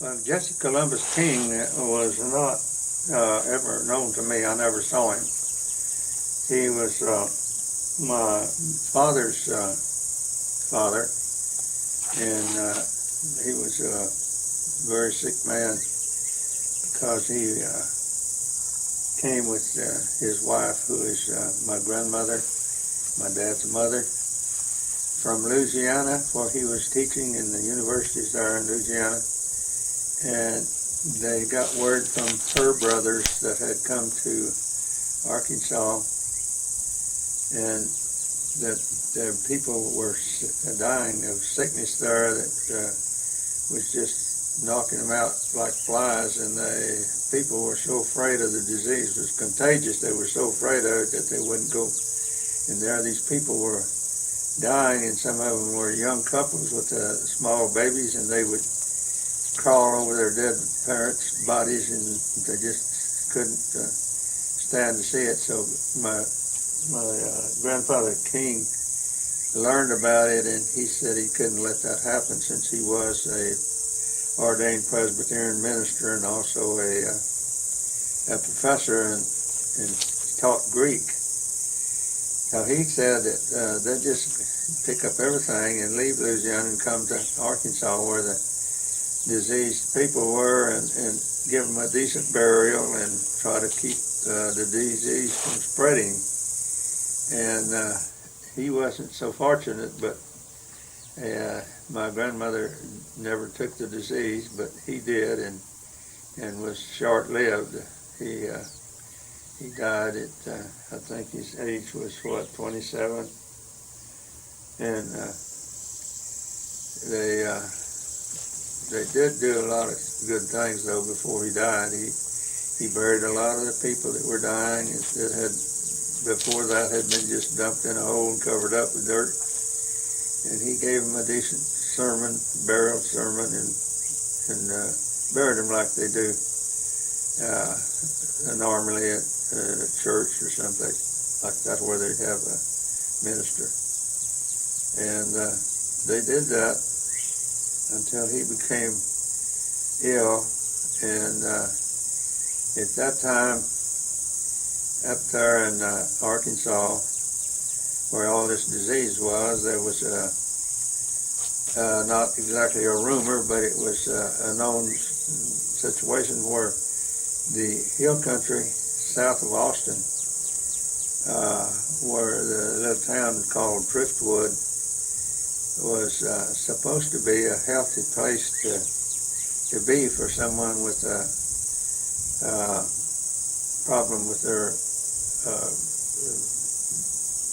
Well, Jesse Columbus King was not ever known to me. I never saw him. He was my father's father, and he was a very sick man because he came with his wife, who is my grandmother, my dad's mother, from Louisiana, where he was teaching in the universities there in Louisiana. And they got word from her brothers that had come to Arkansas, and that the people were dying of sickness there that was just knocking them out like flies, and the people were so afraid of the disease. It was contagious. They were so afraid of it that they wouldn't go. And there these people were dying, and some of them were young couples with small babies, and they would crawl over their dead parents' bodies, and they just couldn't stand to see it. So my grandfather King learned about it, and he said he couldn't let that happen since he was a ordained Presbyterian minister and also a professor and taught Greek. Now he said that they just pick up everything and leave Louisiana and come to Arkansas where the diseased people were, and give them a decent burial and try to keep the disease from spreading. And he wasn't so fortunate, but my grandmother never took the disease, but he did, and was short-lived. He died at, I think his age was, 27? And they did do a lot of good things, though, before he died. He buried a lot of the people that were dying that had, before that, had been just dumped in a hole and covered up with dirt. And he gave them a decent burial sermon, and buried them like they do normally at a church or someplace like that where they have a minister. And they did that until he became ill. And at that time, up there in Arkansas, where all this disease was, there was not exactly a rumor, but it was a known situation where the hill country south of Austin, where the little town called Driftwood was supposed to be a healthy place to be for someone with a problem with their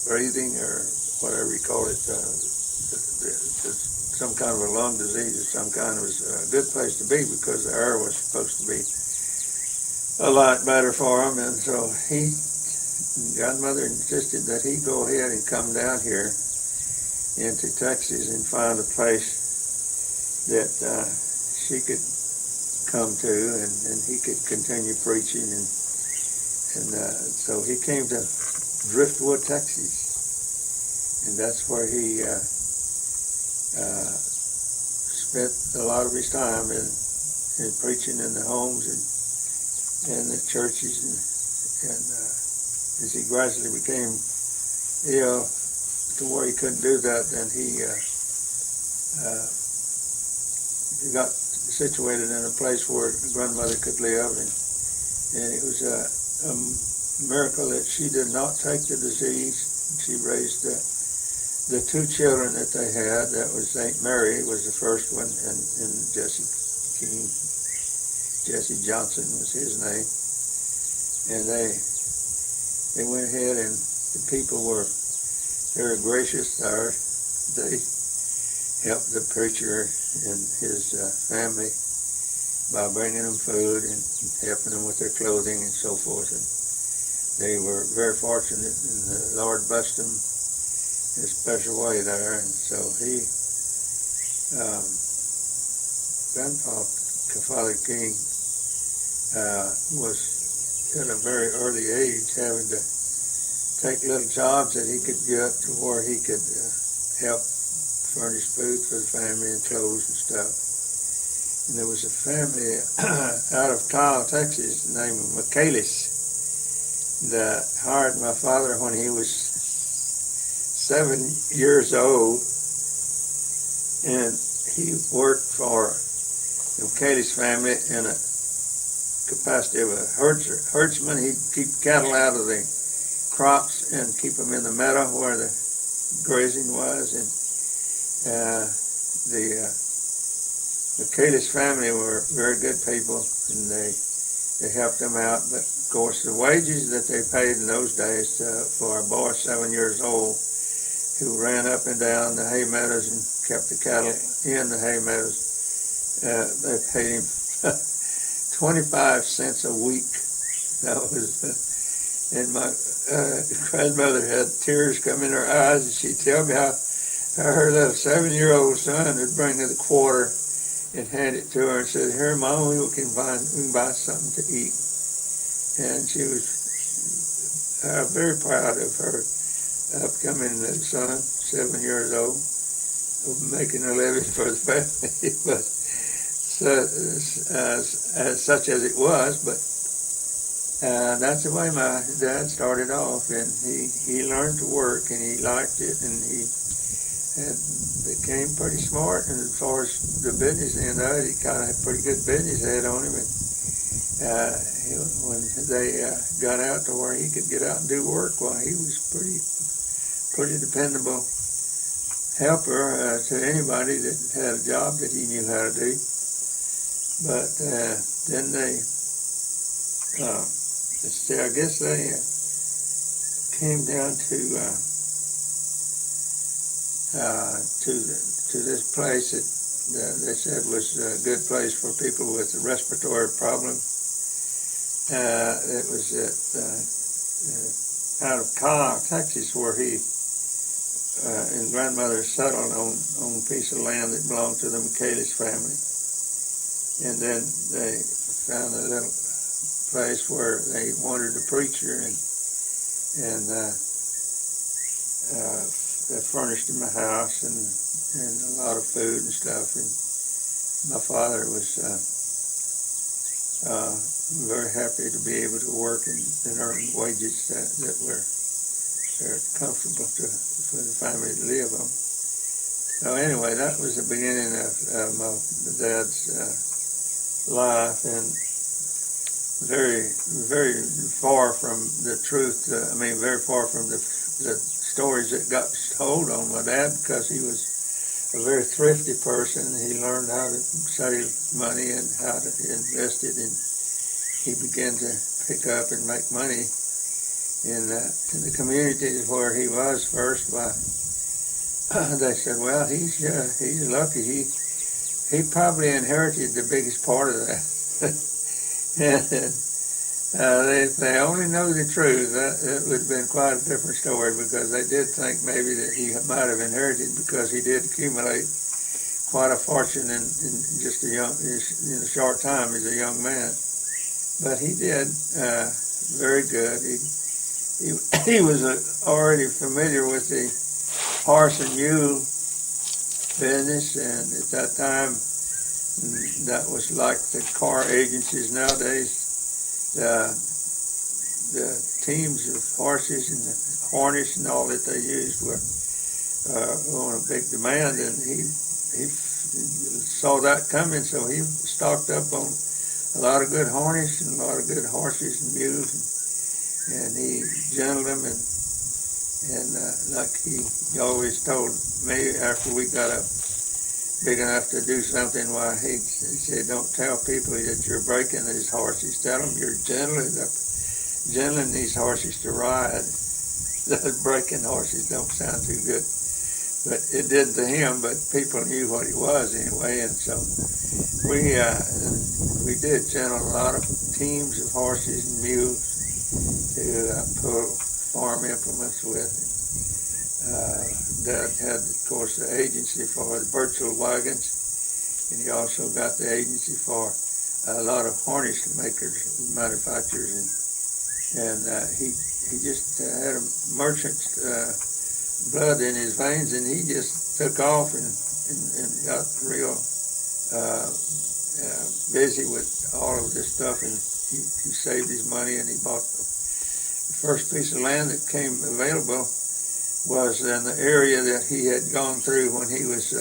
breathing, or whatever you call it, some kind of a lung disease or some kind. It was a good place to be because the air was supposed to be a lot better for him. And so grandmother insisted that he go ahead and come down here into Texas and find a place that she could come to, and he could continue preaching. And so he came to Driftwood, Texas, and that's where he spent a lot of his time in preaching in the homes and the churches, and as he gradually became ill to where he couldn't do that, then he got situated in a place where grandmother could live, and it was a miracle that she did not take the disease. She raised the two children that they had. That was St. Mary was the first one, and Jesse Johnson was his name. And they went ahead, and the people were very gracious there. They helped the preacher and his family by bringing them food and helping them with their clothing and so forth. And they were very fortunate, and the Lord blessed them in a special way there. And so Grandfather King was at a very early age having to take little jobs that he could get to where he could help furnish food for the family and clothes and stuff. And there was a family out of Kyle, Texas, named Michaelis, that hired my father when he was 7 years old, and he worked for the Michaelis family in a capacity of a herdsman. He'd keep cattle out of the crops and keep them in the meadow where the grazing was. And the Michaelis family were very good people, and they helped them out. But of course, the wages that they paid in those days for a boy 7 years old who ran up and down the hay meadows and kept the cattle in the hay meadows, they paid him 25 cents a week. That was, and my grandmother had tears come in her eyes, and she'd tell me how her little 7-year-old son would bring her the quarter and hand it to her and said, "Here, Mom, we can buy something to eat." And she was very proud of her upcoming son, 7 years old, of making a living for the family. But such as it was, but that's the way my dad started off, and he learned to work, and he liked it, and he became pretty smart. And as far as the business end of it, he kind of had a pretty good business head on him. And when they got out to where he could get out and do work, well, he was pretty dependable helper to anybody that had a job that he knew how to do. But then they, I guess they came down to this place that they said was a good place for people with a respiratory problem. It was out of Kyle, Texas, where he and grandmother settled on a piece of land that belonged to the Michaelis family. And then they found a little place where they wanted a preacher, and they furnished him a house and a lot of food and stuff. And my father was very happy to be able to work and earn wages that were comfortable for the family to live on. So anyway, that was the beginning of my dad's life, and very, very far from the truth. Very far from the stories that got told on my dad, because he was a very thrifty person. He learned how to save money and how to invest it, and he began to pick up and make money in the communities where he was first. They said, well, he's lucky. He probably inherited the biggest part of that. And if they only know the truth, it would have been quite a different story, because they did think maybe that he might have inherited, because he did accumulate quite a fortune in just in a short time as a young man. But he did very good. He was already familiar with the horse and mule business, and at that time, that was like the car agencies nowadays. The teams of horses and the harness and all that they used were on a big demand, and he saw that coming, so he stocked up on a lot of good harness and a lot of good horses and mules, and he gentled them, and like he always told me after we got up big enough to do something, why he said, don't tell people that you're breaking these horses. Tell them you're gentling these horses to ride. Those breaking horses don't sound too good, but it did to him. But people knew what he was anyway, and so we did gentle a lot of teams of horses and mules to pull farm implements with. Dad had, of course, the agency for the Birchall wagons, and he also got the agency for a lot of harness manufacturers, and he just had a merchant's blood in his veins, and he just took off and got real busy with all of this stuff, and he saved his money, and he bought the first piece of land that came available was in the area that he had gone through when he was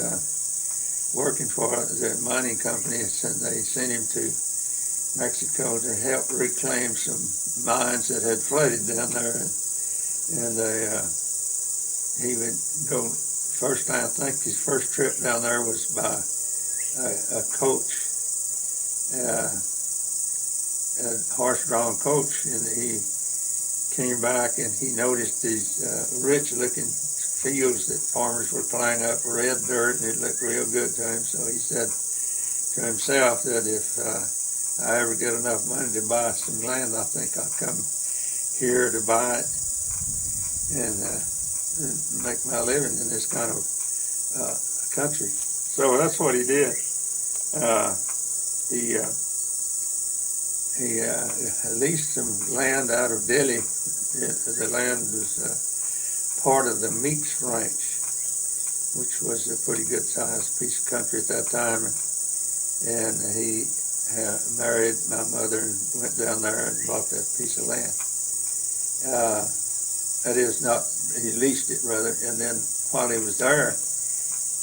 working for the mining companies, and they sent him to Mexico to help reclaim some mines that had flooded down there, and he would go. First time, I think his first trip down there was by a coach, a horse-drawn coach, and he came back and he noticed these rich-looking fields that farmers were plowing up, red dirt, and it looked real good to him. So he said to himself that if I ever get enough money to buy some land, I think I'll come here to buy it and make my living in this kind of country. So that's what he did. He leased some land out of Delhi. The land was part of the Meeks Ranch, which was a pretty good sized piece of country at that time. And he married my mother and went down there and bought that piece of land. That is not, he leased it rather, and then while he was there,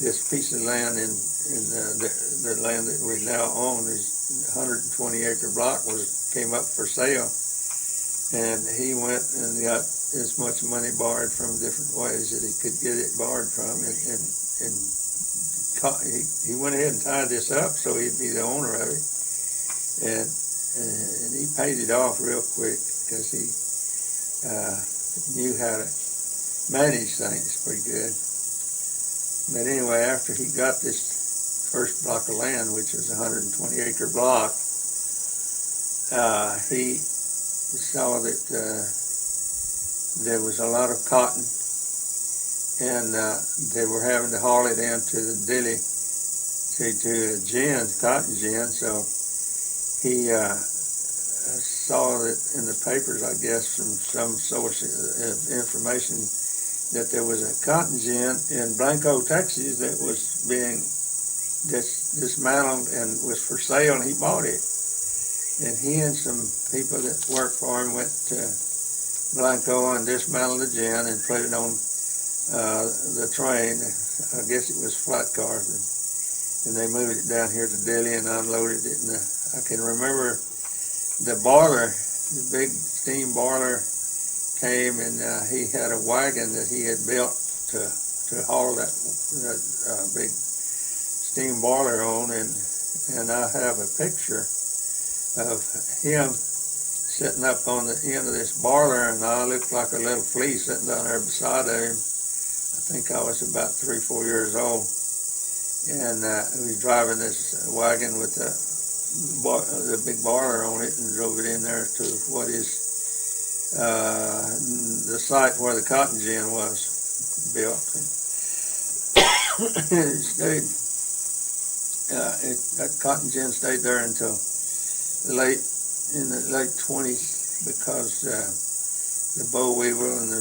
this piece of land in the land that we now own, this 120 acre block came up for sale, and he went and got as much money borrowed from different ways that he could get it borrowed from, and he went ahead and tied this up so he'd be the owner of it, and he paid it off real quick because he knew how to manage things pretty good. But anyway, after he got this first block of land, which was a 120 acre block, he saw that there was a lot of cotton, and they were having to haul it into the Delhi to a gin, cotton gin. So he saw that in the papers, I guess, from some source of information, that there was a cotton gin in Blanco, Texas, that was being dismantled and was for sale, and he bought it. And he and some people that worked for him went to Blanco and dismantled the gin and put it on the train. I guess it was flat cars, and they moved it down here to Delhi and unloaded it. And I can remember the boiler, the big steam boiler, came, and he had a wagon that he had built to haul that big steam boiler on, and I have a picture of him sitting up on the end of this boiler, and I looked like a little flea sitting down there beside him. I think I was about 3 or 4 years old, and he was driving this wagon with the big boiler on it, and drove it in there to what is the site where the cotton gin was built. And it stayed. That cotton gin stayed there until in the late 20s, because the boll weevil and the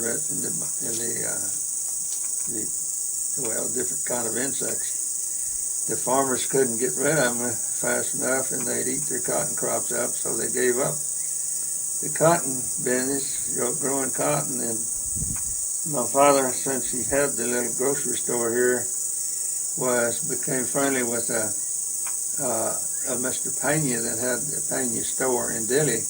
different kind of insects, the farmers couldn't get rid of them fast enough, and they'd eat their cotton crops up, so they gave up the cotton business, growing cotton. And my father, since he had the little grocery store here, became friendly with a Mr. Pena that had the Pena store in Delhi,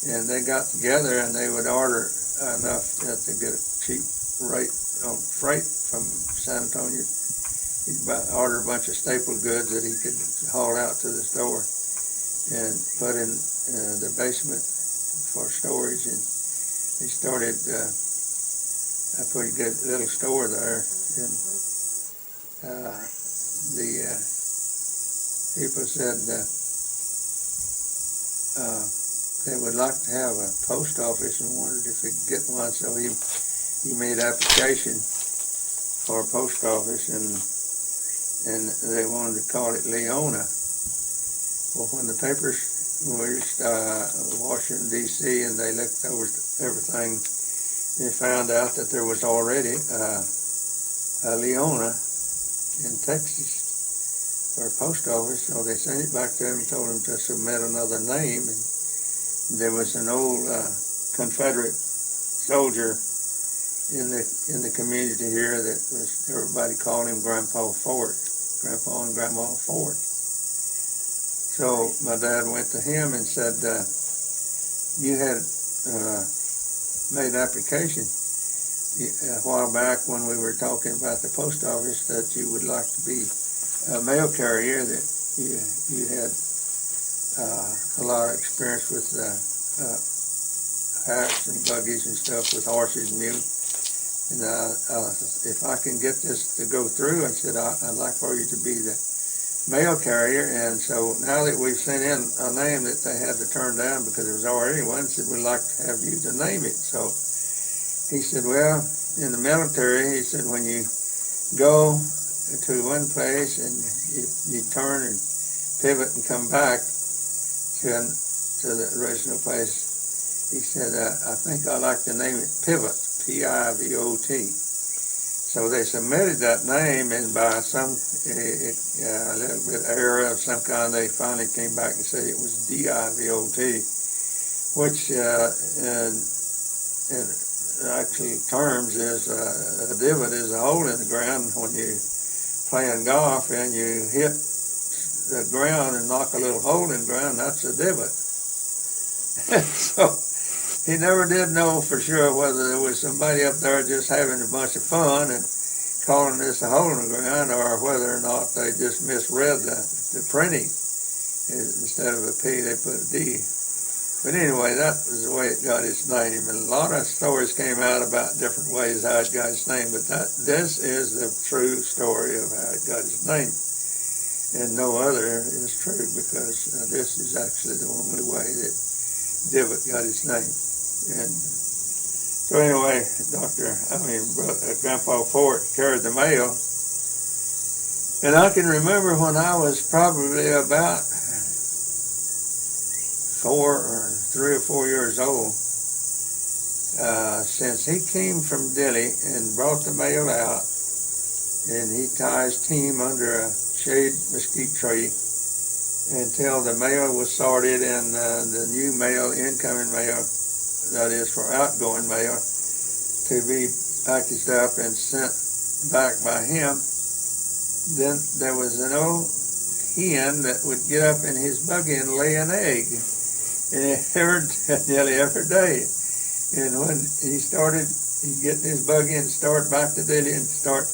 and they got together and they would order enough to get a cheap rate on freight from San Antonio. He'd order a bunch of staple goods that he could haul out to the store and put in the basement for storage, and he started a pretty good little store there. And the people said they would like to have a post office and wondered if he could get one, so he made application for a post office, and they wanted to call it Leona. Well, when the papers reached Washington, D.C., and they looked over everything, they found out that there was already a Leona in Texas. for post office, so they sent it back to him and told him to submit another name. And there was an old Confederate soldier in the community here that was, everybody called him Grandpa Ford, Grandpa and Grandma Ford. So my dad went to him and said, you had made application a while back when we were talking about the post office that you would like to be a mail carrier, that you had a lot of experience with hacks and buggies and stuff with horses and mules. And if I can get this to go through, I said, I'd like for you to be the mail carrier. And so now that we've sent in a name that they had to turn down because there was already one, said, we'd like to have you to name it. So he said, well, in the military, he said, when you go to one place and you turn and pivot and come back to the original place, he said, I think I'd like to name it Pivot, P-I-V-O-T. So they submitted that name, and by some a little bit error of some kind, they finally came back and said it was D-I-V-O-T, which in actual terms is a divot is a hole in the ground when you're playing golf and you hit the ground and knock a little hole in the ground. That's a divot. So he never did know for sure whether there was somebody up there just having a bunch of fun and calling this a hole in the ground, or whether or not they just misread the printing. Instead of a P, they put a D. But anyway, that was the way it got its name. And a lot of stories came out about different ways how it got its name, but this is the true story of how it got its name. And no other is true, because this is actually the only way that Divot got its name. And so anyway, Grandpa Ford carried the mail. And I can remember when I was probably about 3 or 4 years old, since he came from Dilly and brought the mail out, and he tied his team under a shade mesquite tree until the mail was sorted, and the new mail, incoming mail, that is for outgoing mail, to be packaged up and sent back by him. Then there was an old hen that would get up in his buggy and lay an egg, and it heard nearly every day. And when he started, he'd get in his buggy and start back to Dilly and start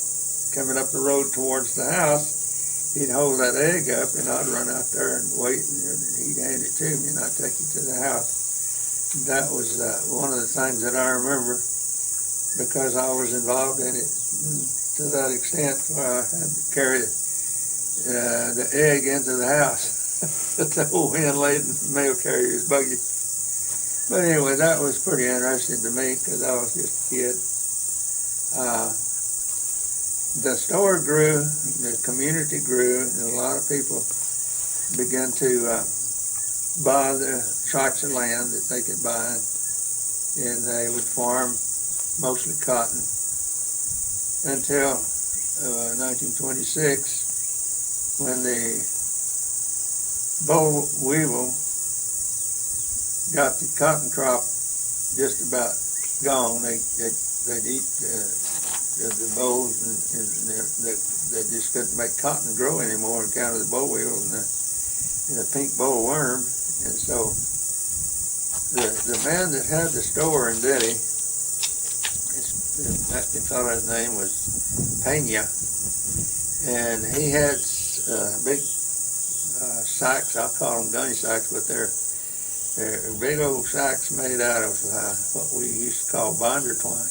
coming up the road towards the house, he'd hold that egg up, and I'd run out there and wait, and he'd hand it to me, and I'd take it to the house. That was one of the things that I remember, because I was involved in it to that extent, where I had to carry the egg into the house. The old hen laid in the mail carrier's buggy. But anyway, that was pretty interesting to me, because I was just a kid. The store grew, the community grew, and a lot of people began to buy the tracts of land that they could buy, and they would farm mostly cotton until 1926, when the boll weevil got the cotton crop just about gone. They'd eat the bolls, and they just couldn't make cotton grow anymore on account of the boll weevil and the pink boll worm. And so the man that had the store in Dilly, that fellow's name was Pena, and he had big sacks. I'll call them gunny sacks, but they're big old sacks made out of what we used to call binder twine.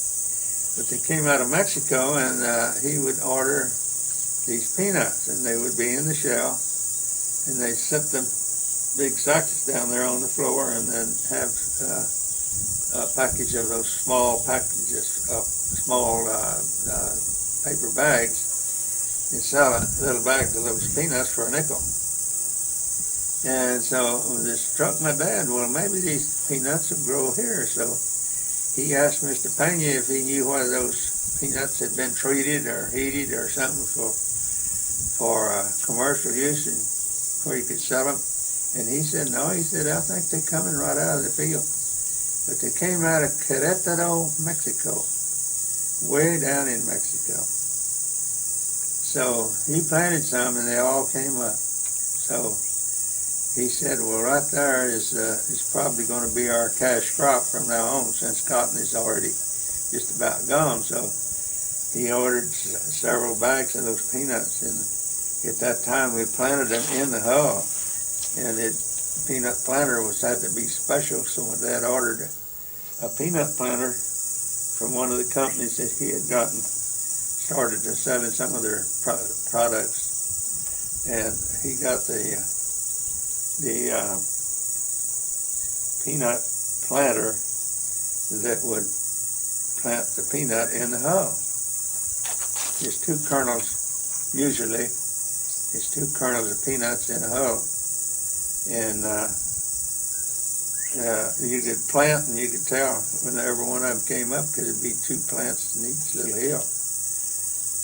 But they came out of Mexico, and he would order these peanuts, and they would be in the shell, and they'd set them big sacks down there on the floor, and then have a package of those small packages, small paper bags, and sell a little bag of those peanuts for a nickel. And so this struck my dad, well, maybe these peanuts will grow here. So he asked Mr. Pena if he knew whether those peanuts had been treated or heated or something for commercial use and where you could sell them. And he said, no, he said, I think they're coming right out of the field. But they came out of Querétaro, Mexico, way down in Mexico. So he planted some and they all came up. So he said, well, right there is probably going to be our cash crop from now on, since cotton is already just about gone. So he ordered several bags of those peanuts, and at that time we planted them in the hull, and peanut planter had to be special, so my dad ordered a peanut planter from one of the companies that he had gotten started to selling some of their products, and he got the peanut planter that would plant the peanut in the hull. There's two kernels, usually. There's two kernels of peanuts in a hull. And you could plant and you could tell whenever one of them came up, because it'd be two plants in each little hill.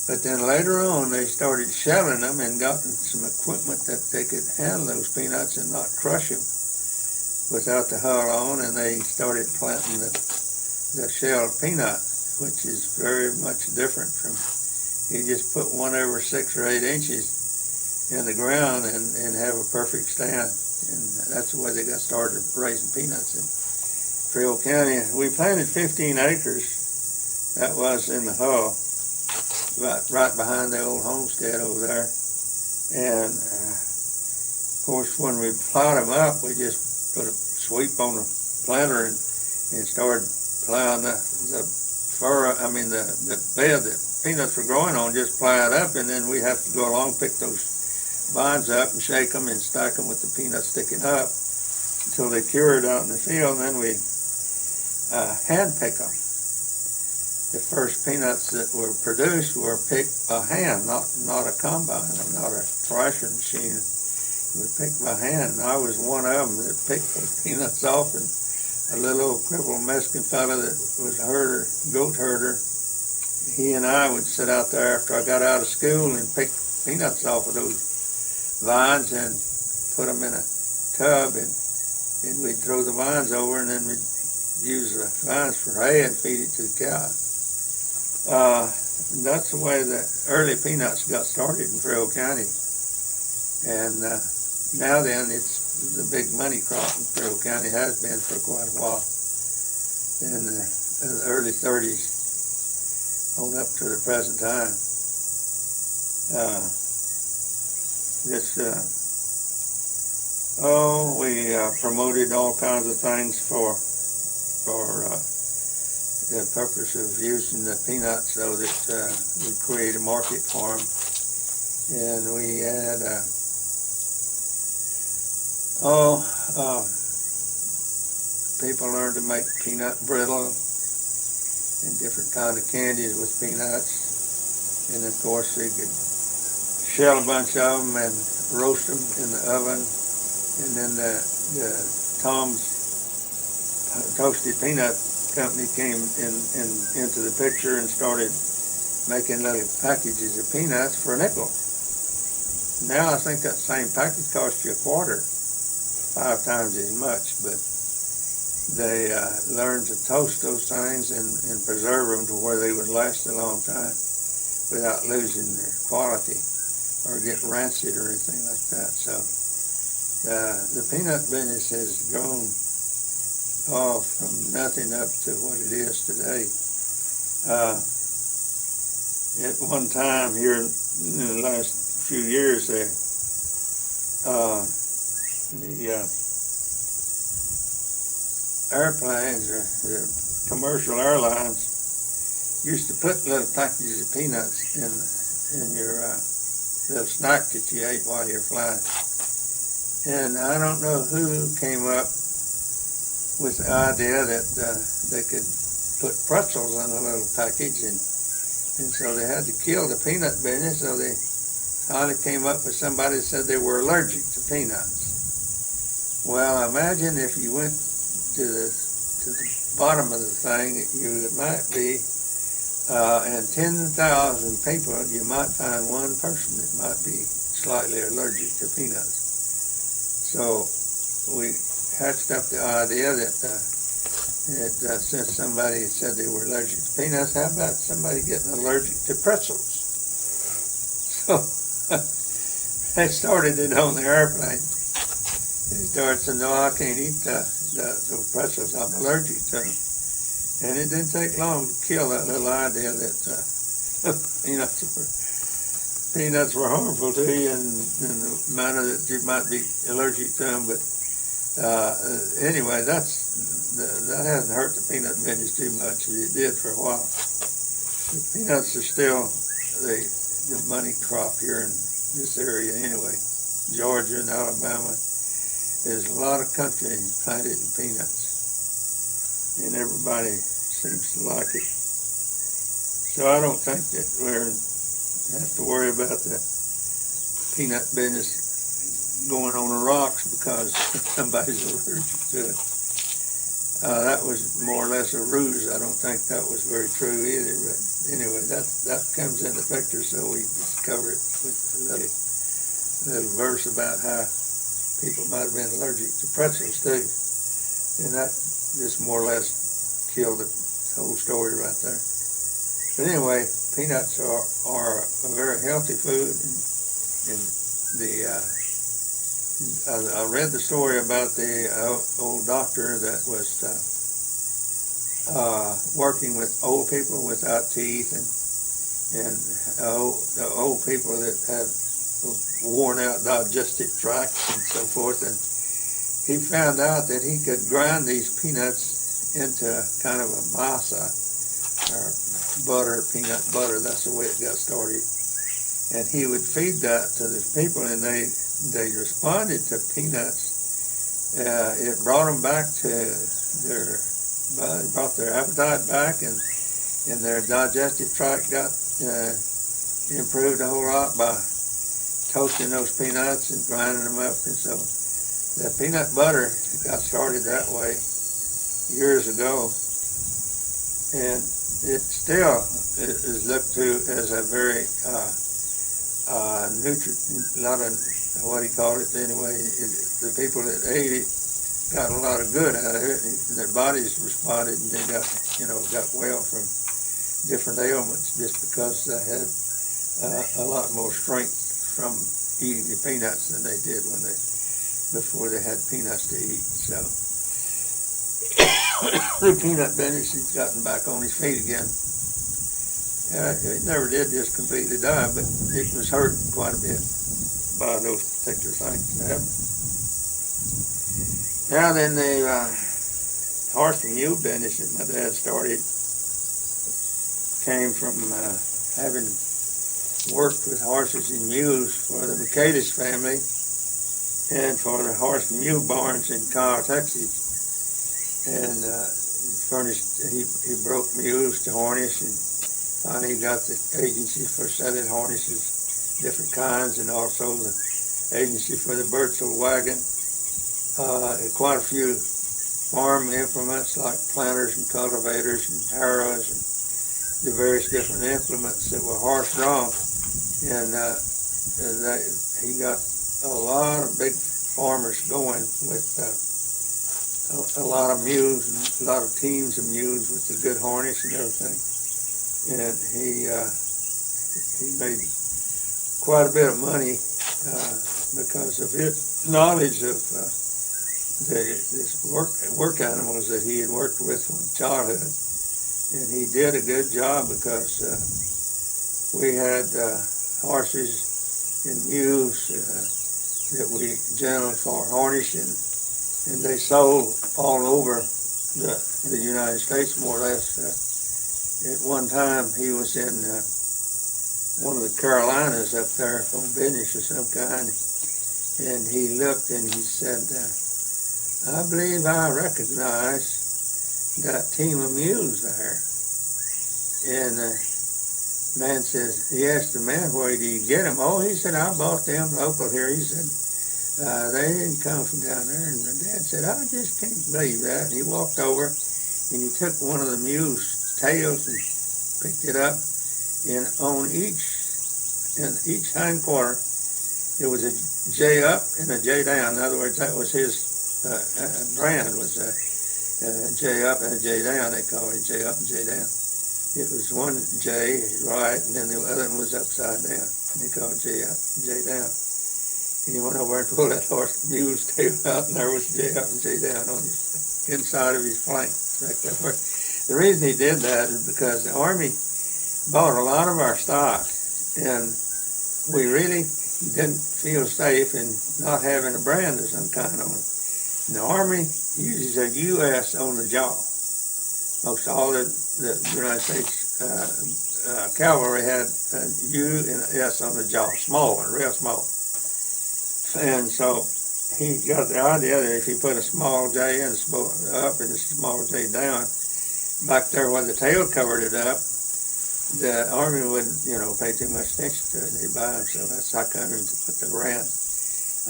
But then later on, they started shelling them and gotten some equipment that they could handle those peanuts and not crush them without the hull on, and they started planting the shelled peanut, which is very much different from, you just put 1 over 6 or 8 inches in the ground and have a perfect stand. And that's the way they got started raising peanuts in Frio County. We planted 15 acres. That was in the hull, right behind the old homestead over there. And of course, when we plowed them up, we just put a sweep on the planter and started plowing the bed that peanuts were growing on, just plow it up, and then we have to go along, pick those vines up and shake them and stack them with the peanuts sticking up until they cured out in the field, and then we hand pick them. The first peanuts that were produced were picked by hand, not a combine or not a thrasher machine. It was picked by hand. And I was one of them that picked those peanuts off, and a little old crippled Mexican fella that was a herder, goat herder, he and I would sit out there after I got out of school and pick peanuts off of those vines and put them in a tub, and we'd throw the vines over, and then we'd use the vines for hay and feed it to the cows. That's the way the early peanuts got started in Frio County. And now then, it's the big money crop in Frio County, has been for quite a while. In the early 30s, on up to the present time. We promoted all kinds of things for the purpose of using the peanuts, so that we create a market for them. And we had people learned to make peanut brittle and different kind of candies with peanuts. And of course, they could shell a bunch of them and roast them in the oven. And then the Tom's Toasted Peanut Company came into the picture and started making little packages of peanuts for a nickel. Now I think that same package costs you a quarter, 5 times as much, but they learned to toast those things and preserve them to where they would last a long time without losing their quality or get rancid or anything like that. So the peanut business has grown from nothing up to what it is today. At one time here in the last few years, the airplanes or the commercial airlines used to put little packages of peanuts in your little snack that you ate while you're flying. And I don't know who came up with the idea that they could put pretzels in a little package, and so they had to kill the peanut business. So they finally came up with somebody that said they were allergic to peanuts. Well, imagine if you went to the bottom of the thing, you might be and 10,000 people, you might find one person that might be slightly allergic to peanuts. So we hatched up the idea that since somebody said they were allergic to peanuts, how about somebody getting allergic to pretzels? So they started it on the airplane. They started saying, no, I can't eat those pretzels, I'm allergic to them. And it didn't take long to kill that little idea that peanuts were harmful to you in the manner that you might be allergic to them. But anyway, that hasn't hurt the peanut business too much. It did for a while. The peanuts are still the money crop here in this area anyway. Georgia and Alabama, there's a lot of country planted in peanuts, and everybody seems to like it. So I don't think that we have to worry about the peanut business going on the rocks because somebody's allergic to it. That was more or less a ruse. I don't think that was very true either. But anyway, that comes in the picture, so we discover it with a little verse about how people might have been allergic to pretzels too. And that just more or less killed the whole story right there. But anyway, peanuts are a very healthy food. And I read the story about the old doctor that was working with old people without teeth and old people that had worn out digestive tracts and so forth. And he found out that he could grind these peanuts into kind of a masa, or butter, peanut butter. That's the way it got started. And he would feed that to the people, and they responded to peanuts. It brought them back to brought their appetite back, and their digestive tract got improved a whole lot by toasting those peanuts and grinding them up. And so the peanut butter got started that way years ago, and it still is looked to as a very lot of, what he called it anyway, the people that ate it got a lot of good out of it, and their bodies responded, and they got well from different ailments just because they had a lot more strength from eating the peanuts than they did before they had peanuts to eat. So the peanut business has gotten back on his feet again. It never did just completely die, but it was hurt quite a bit by those particular things that happened. Now then, the horse and mule business that my dad started came from having worked with horses and mules for the Michaelis family and for the horse and mule barns in Kyle, Texas. And he broke mules to harness, and finally he got the agency for selling harnesses, different kinds, and also the agency for the Birdsell wagon. Quite a few farm implements like planters and cultivators and harrows and the various different implements that were horse-drawn. And he got a lot of big farmers going with a lot of mules and a lot of teams of mules with the good harness and everything. And he made quite a bit of money because of his knowledge of this work animals that he had worked with from childhood. And he did a good job because we had horses and mules that we generally for harnessing, and they sold all over the United States more or less. At one time he was in one of the Carolinas up there on business of some kind, and he looked and he said, I believe I recognize that team of mules there. And the man says, he asked the man, where did you get them? Oh, he said, I bought them local here. He said, they didn't come from down there. And the dad said, I just can't believe that. And he walked over and he took one of the mules' tails and picked it up, and on each hind quarter, there was a J up and a J down. In other words, that was his brand, was a J up and a J down. They called it J up and J down. It was one J right, and then the other one was upside down. And they called it J up and J down. And he went over and pulled that mule's tail out, and there was J up and J down on his inside of his flank. The reason he did that is because the Army bought a lot of our stock, and we really didn't feel safe in not having a brand of some kind on it. And the Army uses a U.S. on the jaw. Most all the United States cavalry had a U and an S on the jaw, small one, real small. And so he got the idea that if you put a small J in up and a small J down, back there where the tail covered it up, the Army wouldn't, pay too much attention to it. They'd buy them. So that's how come to put the brand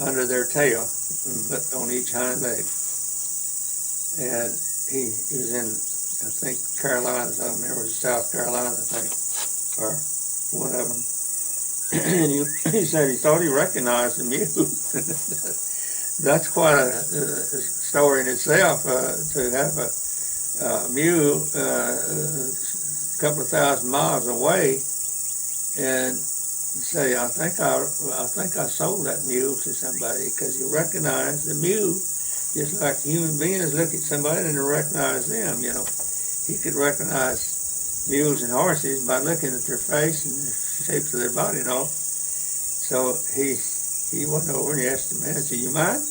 under their tail, but on each hind leg. And he was in, I think, Carolina. I don't remember, it was South Carolina, I think, or one of them. And he said he thought he recognized the mule. That's quite a story in itself, to have a mule a couple of thousand miles away and say, I think I sold that mule to somebody, because you recognize the mule just like human beings look at somebody and recognize them. He could recognize mules and horses by looking at their face and the shapes of their body and all. So he went over and he asked the man, said, you mind?